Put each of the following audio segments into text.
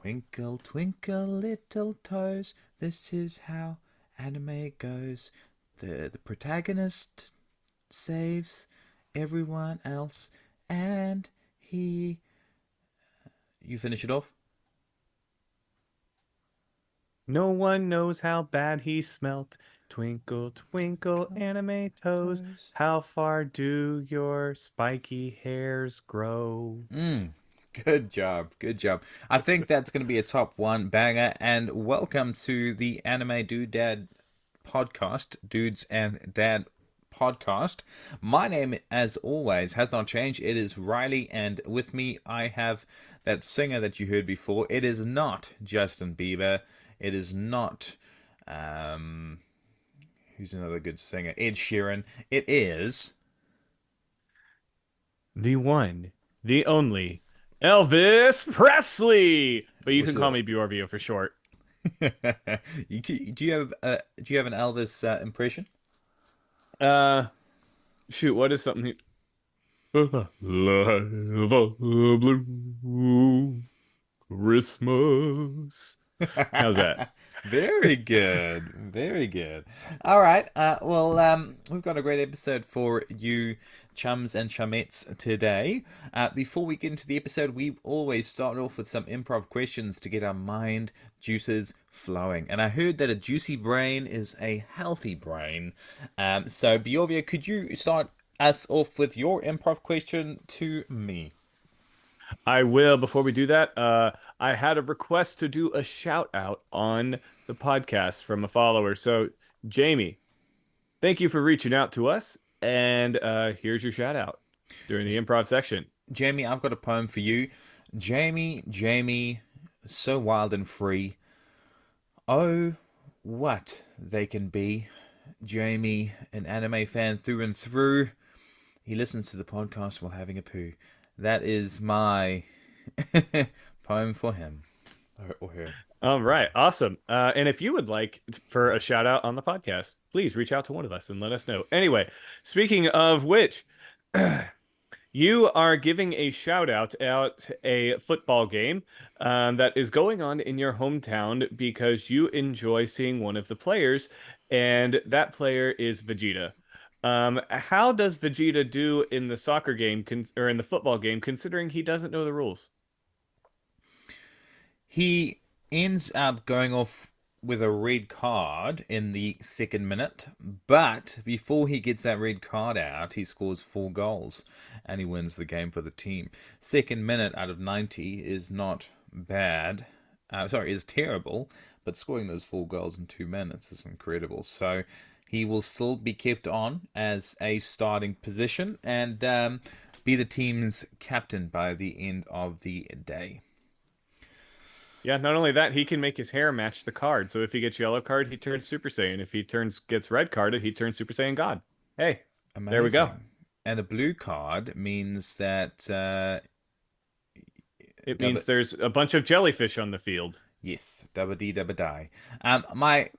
Twinkle, twinkle, little toes. This is how anime goes. The protagonist saves everyone else, and he. You finish it off? No one knows how bad he smelt. Twinkle, twinkle, anime toes. Toes. How far do your spiky hairs grow? Good job, good job. I think that's going to be a top one banger. And welcome to the Anime Dude Dad podcast, Dudes and Dad podcast. My name, as always, has not changed. It is Reilly, and with me, I have that singer that you heard before. It is not Justin Bieber. It is not, um, who's another good singer? Ed Sheeran. It is. The one, the only, Elvis Presley. But you What's can call up? me Bjorvio for short. Do you have an Elvis impression? Uh, Shoot, what is something? Live a blue Christmas. How's that? Very good. Very good. All right. Well, we've got a great episode for you, chums and chumettes, today. Before we get into the episode, we always start off with some improv questions to get our mind juices flowing. And I heard that a juicy brain is a healthy brain. So, Biovia, could you start us off with your improv question to me? I will. Before we do that, I had a request to do a shout out on the podcast from a follower. So, Jamie, thank you for reaching out to us. And here's your shout out during the improv section. Jamie, I've got a poem for you. Jamie, so wild and free. Oh, what they can be. Jamie, an anime fan through and through. He listens to the podcast while having a poo. That is my poem for him or her. All right, awesome. And if you would like for a shout out on the podcast, please reach out to one of us and let us know. Anyway, speaking of which, you are giving a shout out a football game that is going on in your hometown because you enjoy seeing one of the players, and that player is Vegeta. How does Vegeta do in the soccer game or in the football game, considering he doesn't know the rules? He ends up going off with a red card in the second minute, but before he gets that red card out, he scores 4 goals and he wins the game for the team. Second minute out of 90 is not bad. Is terrible, but scoring those 4 goals in 2 minutes is incredible. So he will still be kept on as a starting position and be the team's captain by the end of the day. Yeah, not only that, he can make his hair match the card. So if he gets yellow card, he turns Super Saiyan. If he turns gets red carded, he turns Super Saiyan God. Hey, there we go. Amazing. And a blue card means that It double, means there's a bunch of jellyfish on the field. yes, double D double die. My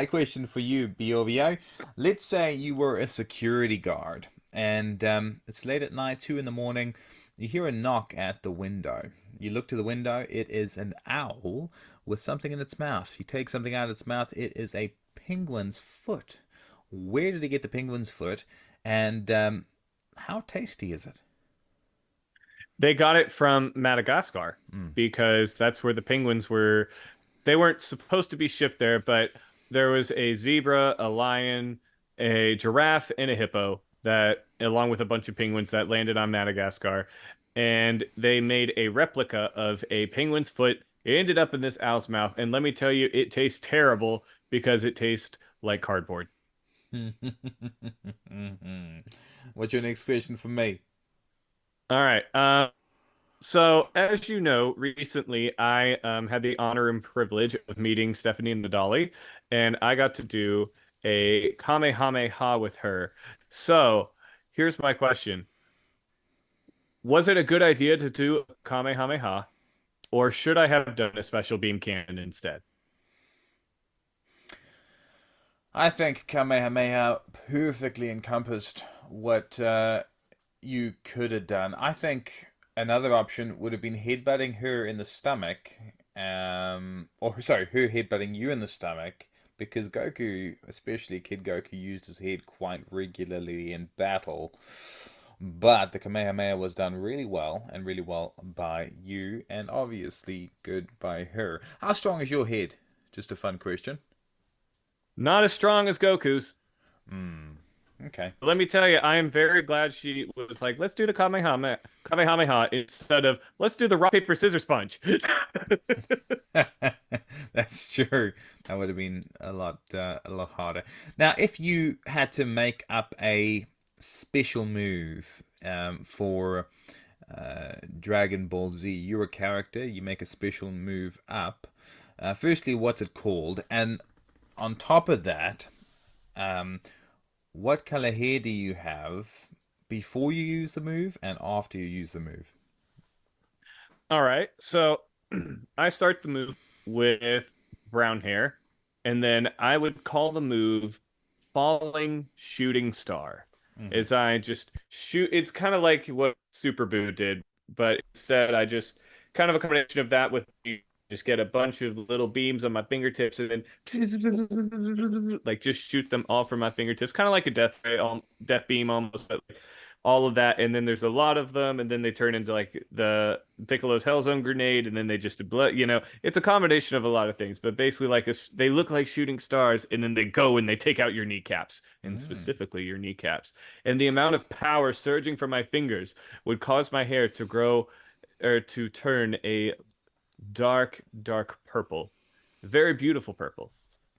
question for you, Bovio. Let's say you were a security guard, and it's late at night, 2 in the morning. You hear a knock at the window. You look to the window. It is an owl with something in its mouth. You take something out of its mouth. It is a penguin's foot. Where did he get the penguin's foot? And how tasty is it? They got it from Madagascar Mm. because that's where the penguins were. They weren't supposed to be shipped there, but there was a zebra, a lion, a giraffe, and a hippo that, along with a bunch of penguins, that landed on Madagascar. And they made a replica of a penguin's foot. It ended up in this owl's mouth. And let me tell you, it tastes terrible because it tastes like cardboard. What's your next question for me? All right. So, as you know, recently I had the honor and privilege of meeting Stephanie Nadali, and I got to do a Kamehameha with her. So, here's my question. Was it a good idea to do Kamehameha, or should I have done a special beam cannon instead? I think Kamehameha perfectly encompassed what you could have done. I think another option would have been headbutting her in the stomach or sorry, her headbutting you in the stomach, because Goku, especially Kid Goku, used his head quite regularly in battle. But the Kamehameha was done really well, and really well by you, and obviously good by her. How strong is your head? Just a fun question. Not as strong as Goku's. Hmm. Okay. Let me tell you, I am very glad she was like, let's do the Kamehameha instead of let's do the rock, paper, scissors punch. That's true. That would have been a lot harder. Now, if you had to make up a special move for Dragon Ball Z, you're a character, you make a special move up. Firstly, what's it called? And on top of that, um, what color hair do you have before you use the move and after you use the move? All right. So I start the move with brown hair, and then I would call the move falling shooting star. Hmm. As I just shoot, it's kind of like what Super Boo did, but instead I just kind of a combination of that with just get a bunch of little beams on my fingertips and then like just shoot them all from my fingertips, kind of like a death beam almost, but like all of that, and then there's a lot of them, and then they turn into like the Piccolo's Hellzone grenade, and then they just it's a combination of a lot of things, but basically like they look like shooting stars, and then they go and they take out your kneecaps, and Mm. specifically your kneecaps, and the amount of power surging from my fingers would cause my hair to grow or to turn a dark, dark purple, very beautiful purple.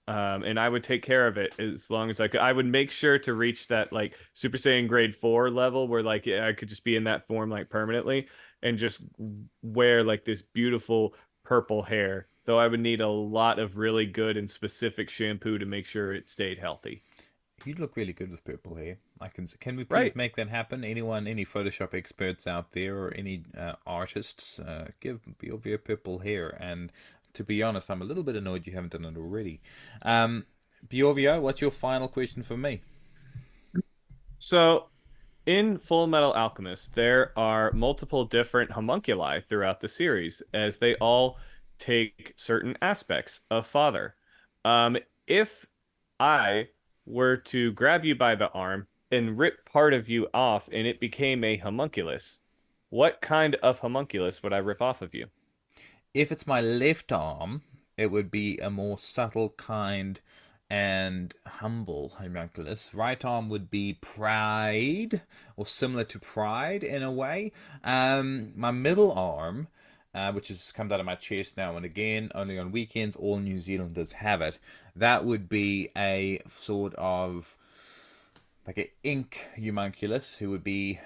And I would take care of it as long as I could. I would make sure to reach that like Super Saiyan grade 4 level where like I could just be in that form like permanently and just wear like this beautiful purple hair. Though I would need a lot of really good and specific shampoo to make sure it stayed healthy. You look really good with purple hair. I can. Can we please Right. make that happen? Anyone, any Photoshop experts out there, or any artists, give Bjorvio purple hair. And to be honest, I'm a little bit annoyed you haven't done it already. Um, Bjorvio, what's your final question for me? So in Full Metal Alchemist, there are multiple different homunculi throughout the series, as they all take certain aspects of father. If I were to grab you by the arm and rip part of you off and it became a homunculus, what kind of homunculus would I rip off of you? If it's my left arm, it would be a more subtle kind and humble homunculus. Right arm would be pride, or similar to pride in a way. My middle arm, which has come out of my chest now and again, only on weekends, all New Zealanders have it. That would be a sort of like an ink homunculus, who would be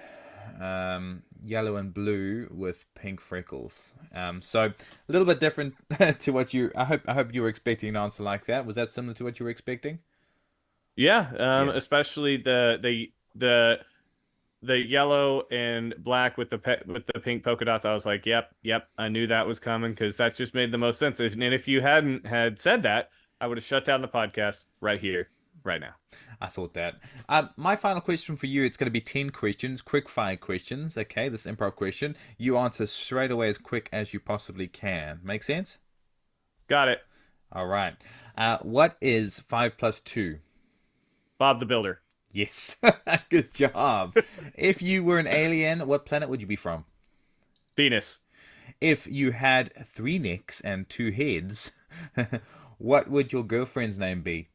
yellow and blue with pink freckles. So a little bit different to what you. I hope you were expecting an answer like that. Was that similar to what you were expecting? Yeah, Yeah. especially the yellow and black with with the pink polka dots. I was like, yep, yep, I knew that was coming because that just made the most sense. And if you hadn't had said that, I would have shut down the podcast right here, right now. I thought that. My final question for you, it's going to be 10 questions, quick fire questions. Okay, this improv question. You answer straight away as quick as you possibly can. Make sense? Got it. All right. What is 5 plus 2? Bob the Builder. Yes. Good job. If you were an alien, what planet would you be from? Venus. If you had 3 necks and 2 heads, what would your girlfriend's name be?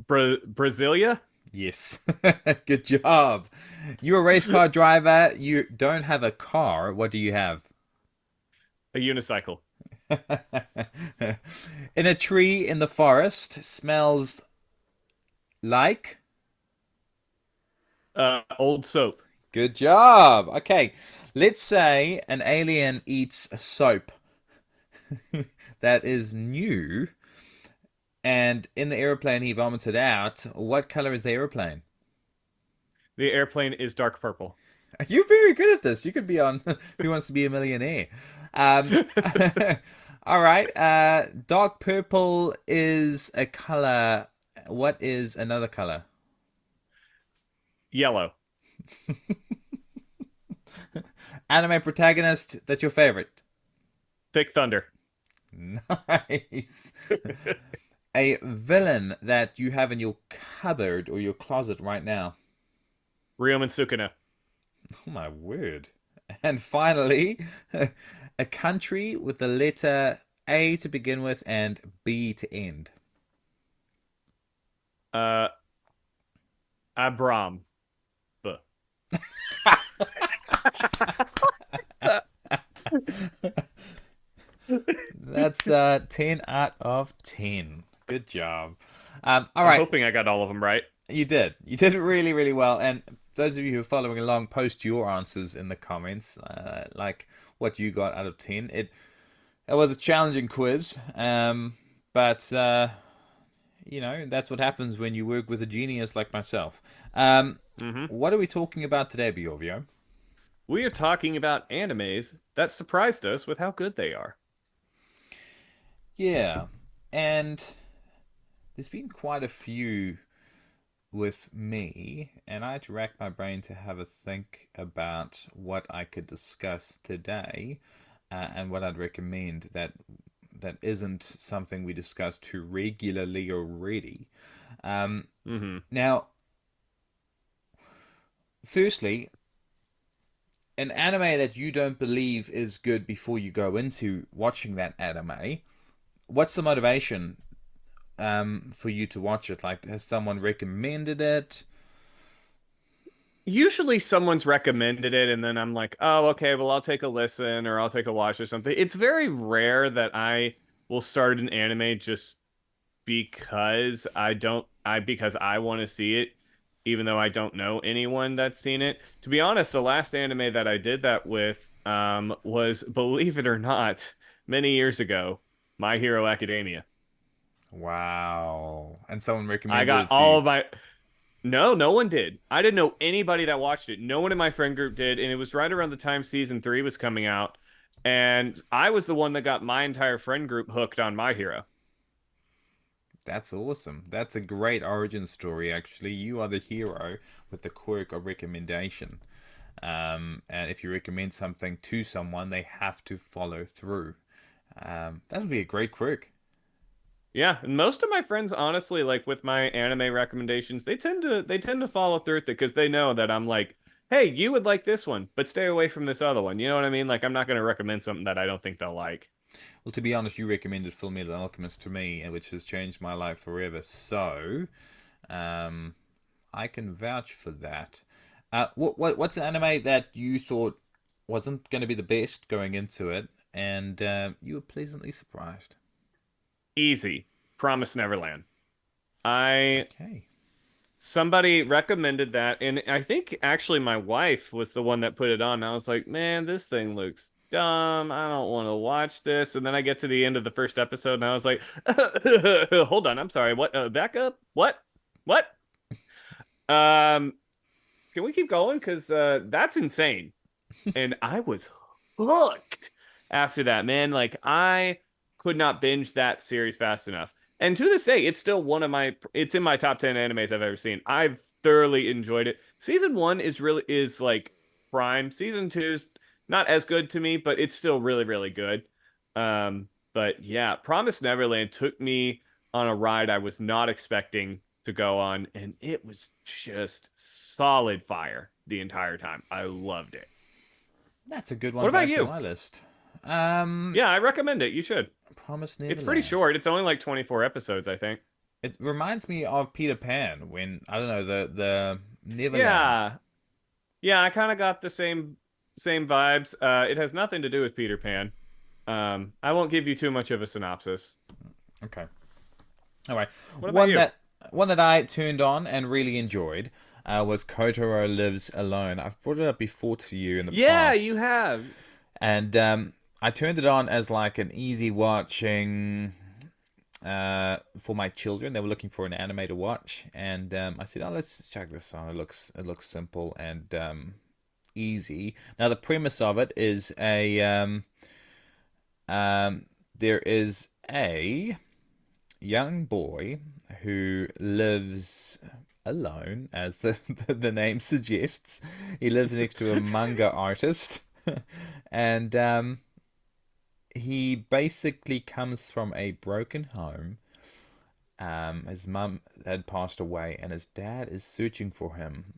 Brasilia. Yes. Good job. You're a race car driver. You don't have a car. What do you have? A unicycle. In a tree in the forest, smells like. Old soap. Good job. Okay. Let's say an alien eats a soap that is new, and in the airplane he vomits it out. What color is the airplane? The airplane is dark purple. You're very good at this. You could be on Who Wants to Be a Millionaire. Um, all right. Dark purple is a color. What is another color? Yellow. Anime protagonist that's your favorite. Pick Thunder. Nice. A villain that you have in your cupboard or your closet right now. Ryomen Sukuna. Oh my word. And finally, a country with the letter A to begin with and B to end. Uh, Abram. Buh. That's 10 out of 10. Good job. All I'm right, hoping I got all of them right. you did. You did really, really well. And those of you who are following along, post your answers in the comments, like what you got out of 10. It was a challenging quiz, but that's what happens when you work with a genius like myself. Hmm. What are we talking about today, Bjorvio? We are talking about animes that surprised us with how good they are. Yeah, and there's been quite a few with me, and I had to rack my brain to have a think about what I could discuss today, and what I'd recommend that isn't something we discuss too regularly already. Um, Hmm. Now, firstly, an anime that you don't believe is good before you go into watching that anime, what's the motivation for you to watch it? Like, has someone recommended it? Usually someone's recommended it, and then I'm like, oh, okay, well, I'll take a listen or I'll take a watch or something. It's very rare that I will start an anime just because I want to see it, even though I don't know anyone that's seen it. To be honest, the last anime that I did that with was, believe it or not, many years ago, My Hero Academia. Wow. And someone I recommended got it to all you. of my No, no one did. I didn't know anybody that watched it. No one in my friend group did, and it was right around the time season 3 was coming out, and I was the one that got my entire friend group hooked on My Hero. That's awesome. That's a great origin story, actually. You are the hero with the quirk of recommendation. And if you recommend something to someone, they have to follow through. That would be a great quirk. Yeah, and most of my friends, honestly, like with my anime recommendations, they tend to follow through with it because they know that I'm like, hey, you would like this one, but stay away from this other one. You know what I mean? Like I'm not going to recommend something that I don't think they'll like. Well, to be honest, you recommended Fullmetal Alchemist to me, and which has changed my life forever. So, um, I can vouch for that. What's an anime that you thought wasn't going to be the best going into it, and you were pleasantly surprised? Easy. Promise Neverland. I Okay, Somebody recommended that, and I think actually my wife was the one that put it on. I was like, man, this thing looks dumb. I don't want to watch this. And then I get to the end of the first episode, and I was like, hold on, I'm sorry. What? Back up? What? What? Um, can we keep going? Because that's insane. And I was hooked after that, man. Like I could not binge that series fast enough. And to this day, it's still it's in my top 10 animes I've ever seen. I've thoroughly enjoyed it. Season 1 is like prime. Season 2's not as good to me, but it's still really, really good. But yeah, Promise Neverland took me on a ride I was not expecting to go on, and it was just solid fire the entire time. I loved it. that's a good one What to about add to you? my list. Um, Yeah, I recommend it. You should. Promise It's pretty Neverland. short. It's only like 24 episodes, I think. It reminds me of Peter Pan when I don't know the Neverland. Yeah. Yeah, I kind of got the same vibes. It has nothing to do with Peter Pan. I won't give you too much of a synopsis. Okay, all right. What about One you? that one that I turned on and really enjoyed was Kotaro Lives Alone. I've brought it up before to you in the Yeah, past, you have. and I turned it on as like an easy watching for my children. They were looking for an anime to watch, and I said, "Oh, let's check this on. It looks simple and easy." Now, the premise of it is there is a young boy who lives alone, as the name suggests. He lives next to a manga artist, and he basically comes from a broken home. His mum had passed away, and his dad is searching for him.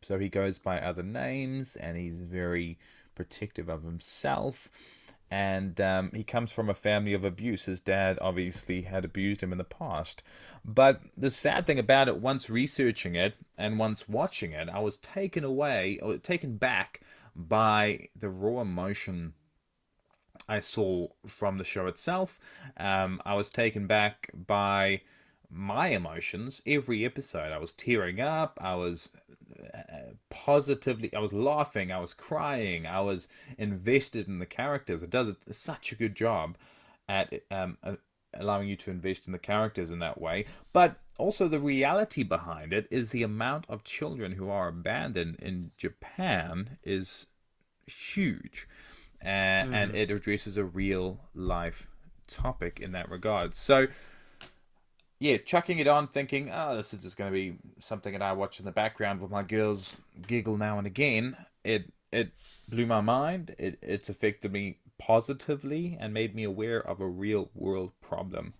So he goes by other names, and he's very protective of himself. And he comes from a family of abuse. His dad obviously had abused him in the past. But the sad thing about it, once researching it and once watching it, I was taken away or taken back by the raw emotion I saw from the show itself. I was taken back by my emotions every episode. I was tearing up. I was positively, I was laughing. I was crying. I was invested in the characters. It does such a good job at allowing you to invest in the characters in that way. But also, the reality behind it is the amount of children who are abandoned in Japan is huge, and Hmm. it addresses a real life topic in that regard. So, yeah, chucking it on, thinking, oh, this is just going to be something that I watch in the background with my girls giggle now and again. It blew my mind. It's affected me positively and made me aware of a real world problem.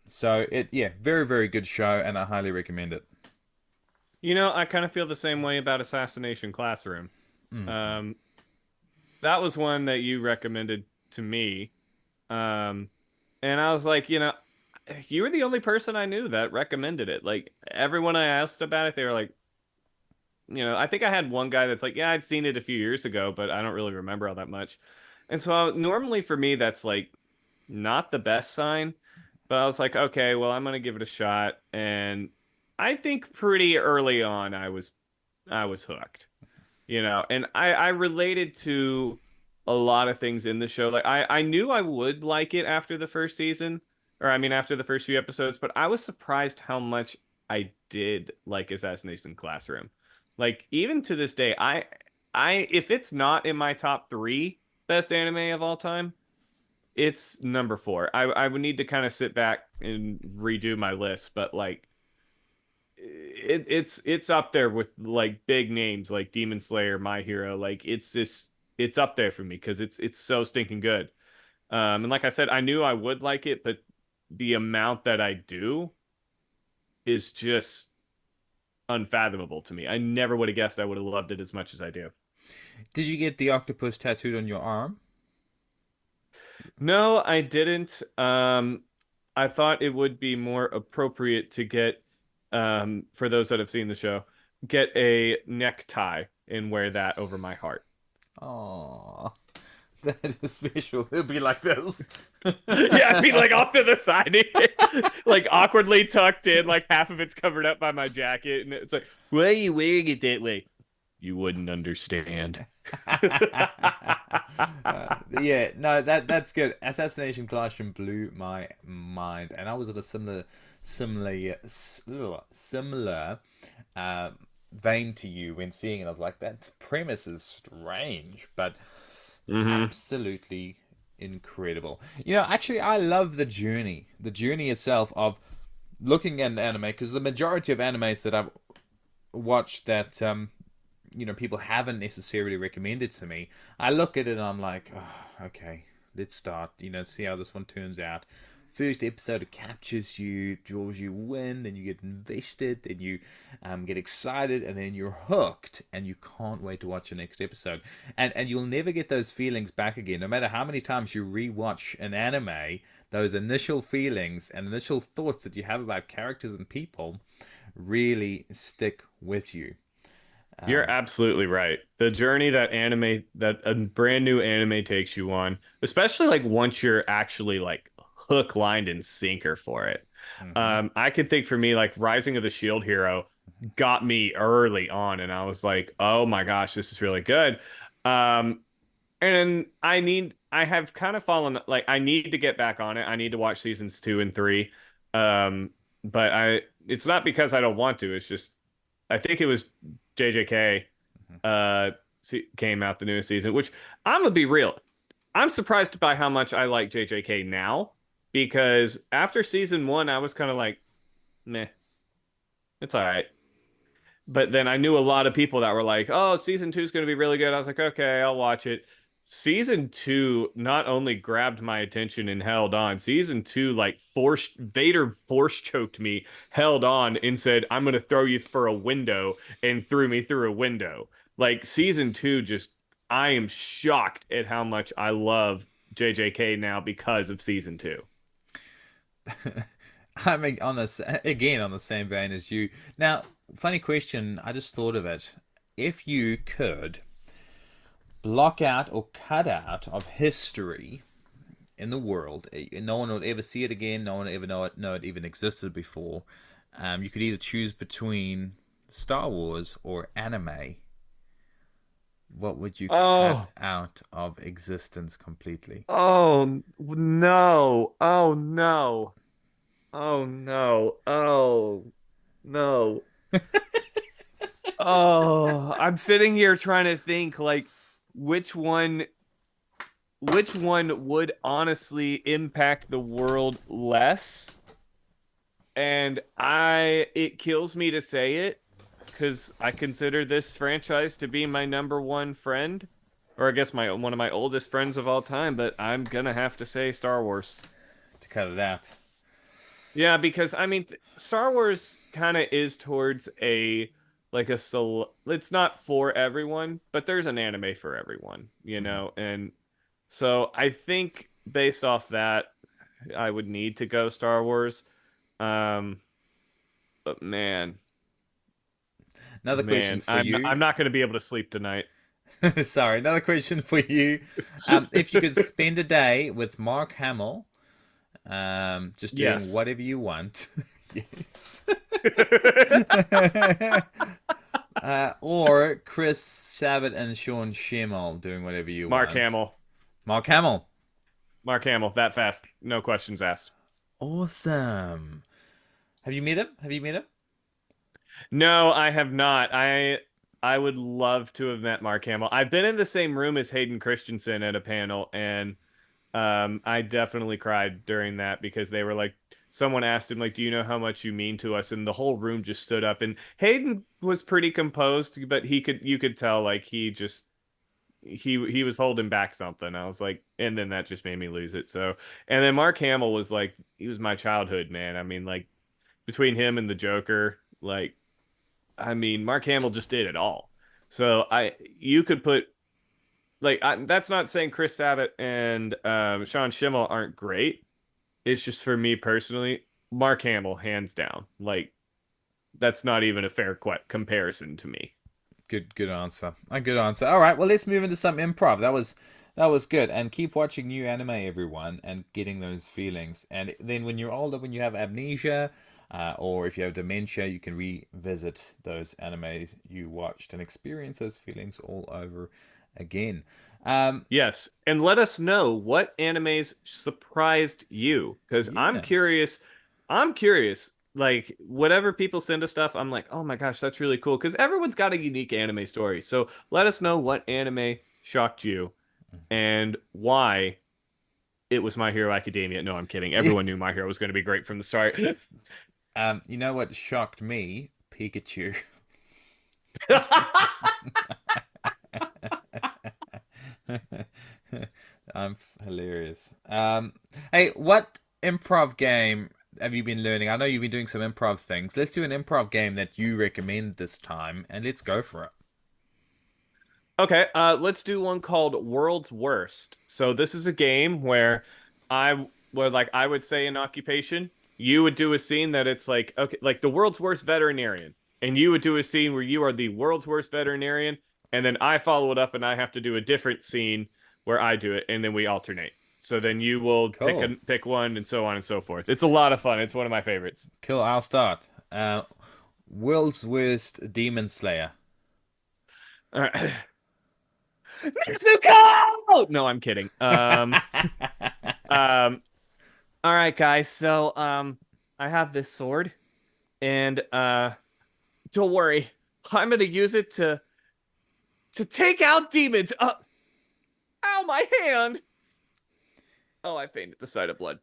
So it yeah, very very good show, and I highly recommend it. I kind of feel the same way about Assassination Classroom. Mm. Um, that was one that you recommended to me. Um, and I was like, you were the only person I knew that recommended it. Like everyone I asked about it, they were like, I think I had one guy that's like, yeah, I'd seen it a few years ago, but I don't really remember all that much. And so normally for me, that's like not the best sign. But I was like, okay, well, I'm gonna give it a shot. And I think pretty early on, I was hooked. And I related to a lot of things in the show. Like I knew I would like it after the first season, or I mean after the first few episodes, but I was surprised how much I did like Assassination Classroom. Like even to this day, I if it's not in my top three best anime of all time, it's number four. I would need to kind of sit back and redo my list, but like it's up there with like big names like Demon Slayer, My Hero. Like it's up there for me because it's so stinking good. And like I said, I knew I would like it, but the amount that I do is just unfathomable to me. I never would have guessed I would have loved it as much as I do. Did you get the octopus tattooed on your arm? No, I didn't. I thought it would be more appropriate to get, for those that have seen the show, get a necktie and wear that over my heart. Oh, that is special. It'll be like this. Yeah, I mean, like off to the side, like awkwardly tucked in, like half of it's covered up by my jacket, and it's like, why are you wearing it that way? You wouldn't understand. Yeah, no, that's good. Assassination Classroom blew my mind, and I was at a similar uh, vein to you when seeing it. I was like, that premise is strange, but Hmm. absolutely incredible. Actually, I love the journey itself of looking at an anime, because the majority of animes that I've watched that people haven't necessarily recommended to me, I look at it and I'm like, oh, okay, let's start. See how this one turns out. First episode, it captures you, draws you in, then you get invested, then you get excited, and then you're hooked, and you can't wait to watch the next episode. And you'll never get those feelings back again, no matter how many times you rewatch an anime. Those initial feelings and initial thoughts that you have about characters and people really stick with you. You're Um, absolutely right. The journey that a brand new anime takes you on, especially like once you're actually like hook, line, and sinker for it. mhm. I could think for me, like Rising of the Shield Hero got me early on, and I was like, oh my gosh, this is really good. Um, and I have kind of fallen, like, I need to get back on it. I need to watch seasons two and three. Um, but it's not because I don't want to. It's just, I think it was JJK came out the newest season, which I'm gonna be real. I'm surprised by how much I like JJK now because after season one, I was kind of like, meh, it's all right. But then I knew a lot of people that were like, oh, season two is going to be really good. I was like, okay, I'll watch it. season two not only grabbed my attention and held on, season two, like, forced Vader force choked me, held on, and said, I'm going to throw you for a window, and threw me through a window. Like, season two, just, I am shocked at how much I love JJK now because of season two. I mean, again on the same vein as you. Now, funny question. I just thought of it. If you could block out or cut out of history in the world, no one would ever see it again. No one would ever know it even existed before. You could either choose between Star Wars or anime. What would you cut Oh, out of existence completely? oh no. Oh no. Oh no. Oh no. Oh, I'm sitting here trying to think, like, which one which one would honestly impact the world less? And it kills me to say it because I consider this franchise to be my number one friend, or I guess my one of my oldest friends of all time, but I'm gonna have to say Star Wars. To cut it out. Yeah, because I mean, Star Wars kind of is towards a like a it's not for everyone, but there's an anime for everyone, you Mm-hmm. know? And so I think based off that, I would need to go Star Wars. Um, but man, Another question for you. I'm not going to be able to sleep tonight. Sorry, another question for you. If you could spend a day with Mark Hamill, just doing Yes. whatever you want, yes, or Chris Sabat and Sean Schemmel doing whatever you Mark want. Hamill. Mark Hamill, Mark Hamill, that fast. No questions asked. awesome. Have you met him? Have you met him? No, I have not. I would love to have met Mark Hamill. I've been in the same room as Hayden Christensen at a panel, and I definitely cried during that because they were like, someone asked him, like, do you know how much you mean to us? And the whole room just stood up. And Hayden was pretty composed, but you could tell, like, he was holding back something. I was like, and then that just made me lose it. So, and then Mark Hamill was like, he was my childhood man. I mean, like, between him and the Joker, like, I mean, Mark Hamill just did it all. So you could put, like, that's not saying Chris Sabat and Sean Schemmel aren't great. It's just, for me personally, Mark Hamill, hands down. Like, that's not even a fair comparison to me. Good answer. A good answer. All right, well, let's move into some improv. That was good. And keep watching new anime, everyone, and getting those feelings. And then when you're older, when you have amnesia, or if you have dementia, you can revisit those animes you watched and experience those feelings all over again. Um, Yes, and let us know what animes surprised you, because I'm yeah. curious. I'm curious. Like, whatever people send us stuff, I'm like, oh my gosh, that's really cool. Because everyone's got a unique anime story. So let us know what anime shocked you and why it was My Hero Academia. No, I'm kidding. Yeah. Everyone knew My Hero was going to be great from the start. You know what shocked me? Pikachu. I'm hilarious. Hey, what improv game have you been learning? I know you've been doing some improv things. Let's do an improv game that you recommend this time, and let's go for it. Okay, let's do one called World's Worst. So this is a game where I would say an occupation. You would do a scene that it's like, okay, like the world's worst veterinarian, and you would do a scene where you are the world's worst veterinarian, and then I follow it up and I have to do a different scene where I do it, and then we alternate. So then you will Cool. pick one and so on and so forth. It's a lot of fun. It's one of my favorites. Cool. I'll start. World's worst demon slayer. All right. Nezuko! No, I'm kidding. Um, all right, guys. So, I have this sword, and don't worry, I'm gonna use it to take out demons. Ow, my hand! Oh, I fainted at the sight of blood.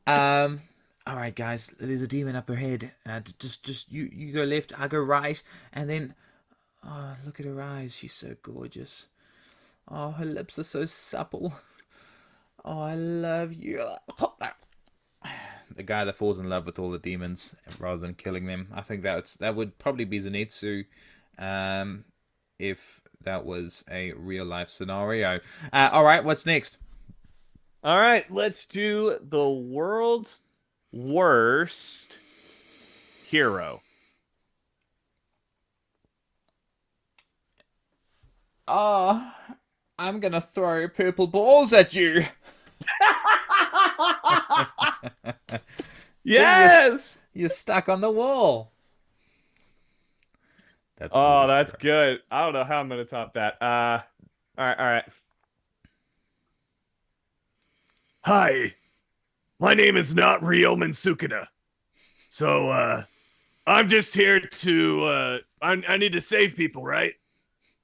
um. All right, guys. There's a demon up ahead. Just you go left. I go right, and then Oh, look at her eyes. She's so gorgeous. Oh, her lips are so supple. Oh, I love you. The guy that falls in love with all the demons rather than killing them. I think that would probably be Zenitsu, um, if that was a real life scenario. All right, what's next? All right, let's do the world's worst hero. Oh, I'm gonna throw purple balls at you. See, Yes. you're stuck on the wall. That's Oh, worst that's hero. good. I don't know how I'm gonna top that. All right, all right. Hi, my name is not Ryomen Sukuna. So, I'm just here to, I need to save people, right?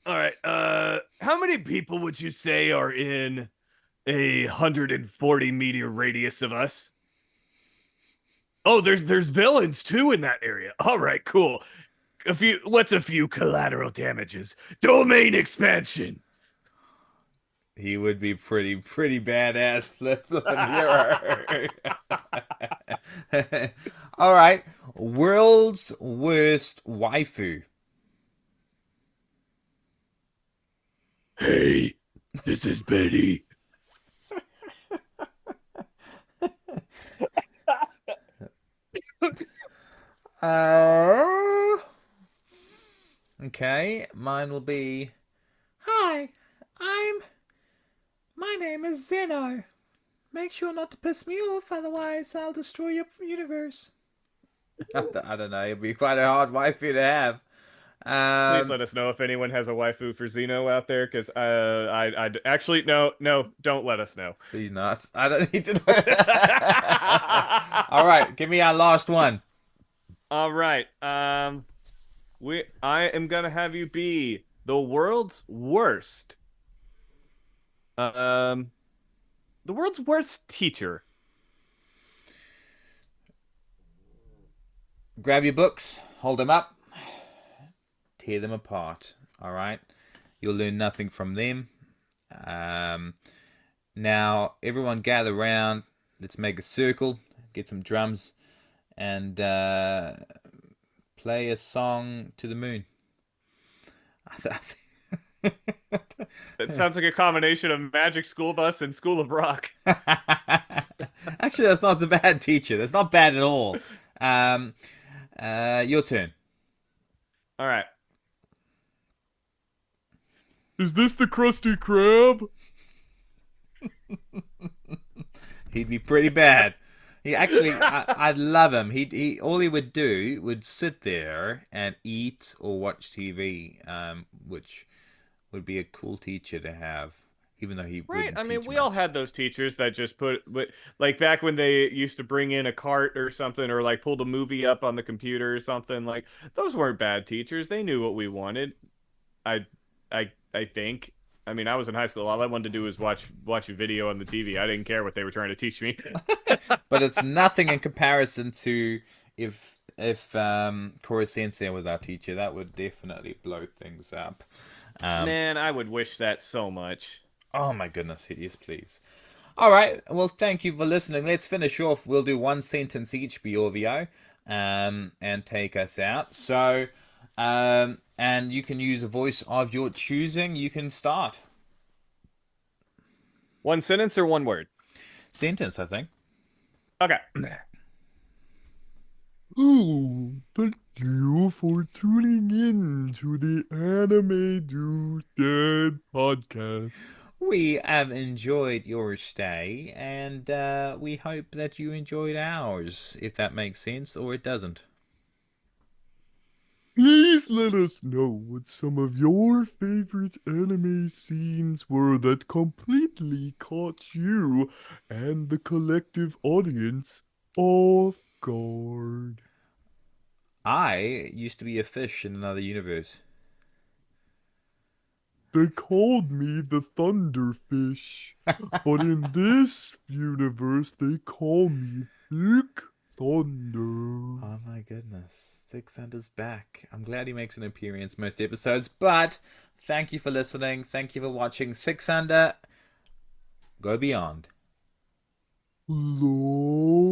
All right, how many people would you say are in 140-meter radius of us? Oh, there's villains too in that area. All right, cool. What's a few collateral damages? Domain expansion. He would be pretty badass flippin' hero. All right, world's worst waifu. Hey, this is Betty. Uh, okay, mine will be. Hi, I'm. My name is Zeno. Make sure not to piss me off, otherwise I'll destroy your universe. I don't know. It'd be quite a hard waifu to have. Please Um, let us know if anyone has a waifu for Xeno out there, because I actually no, no, don't let us know. please not. I don't need to know. All right, give me our last one. All right. I am gonna have you be the world's worst. Um, the world's worst teacher. Grab your books, hold them up, tear them apart. All right, you'll learn nothing from them. Um, Now, everyone gather round. Let's make a circle, get some drums, and play a song to the moon. It sounds like a combination of Magic School Bus and School of Rock. Actually, that's not the bad teacher. That's not bad at all. Um, your turn. All right. Is this the Krusty Krab? He'd be pretty bad. He actually, I'd love him. He, all he would do would sit there and eat or watch TV, which would be a cool teacher to have, even though he Right. wouldn't I mean, teach we all much. had those teachers that just like back when they used to bring in a cart or something, or like pulled a movie up on the computer or something. Like those weren't bad teachers. They knew what we wanted. I, I think. I mean, I was in high school. All I wanted to do was watch a video on the TV. I didn't care what they were trying to teach me. But it's nothing in comparison to if Koro Sensei was our teacher. That would definitely blow things up. Um, Man, I would wish that so much. oh my goodness, yes, please. All right. Well, thank you for listening. Let's finish off. We'll do one sentence each, Bjorvio, and take us out. So, and you can use a voice of your choosing. You can start. One sentence or one word? Sentence, I think. Okay. Oh, thank you for tuning in to the Anime Do Dead podcast. We have enjoyed your stay, and we hope that you enjoyed ours, if that makes sense, or it doesn't. Please let us know what some of your favorite anime scenes were that completely caught you and the collective audience off guard. I used to be a fish in another universe. They called me the Thunderfish, but in this universe they call me Big Thunder. Oh my goodness. Six Thunder's back. I'm glad he makes an appearance most episodes, but thank you for listening. Thank you for watching Six Thunder. Go beyond. Lord.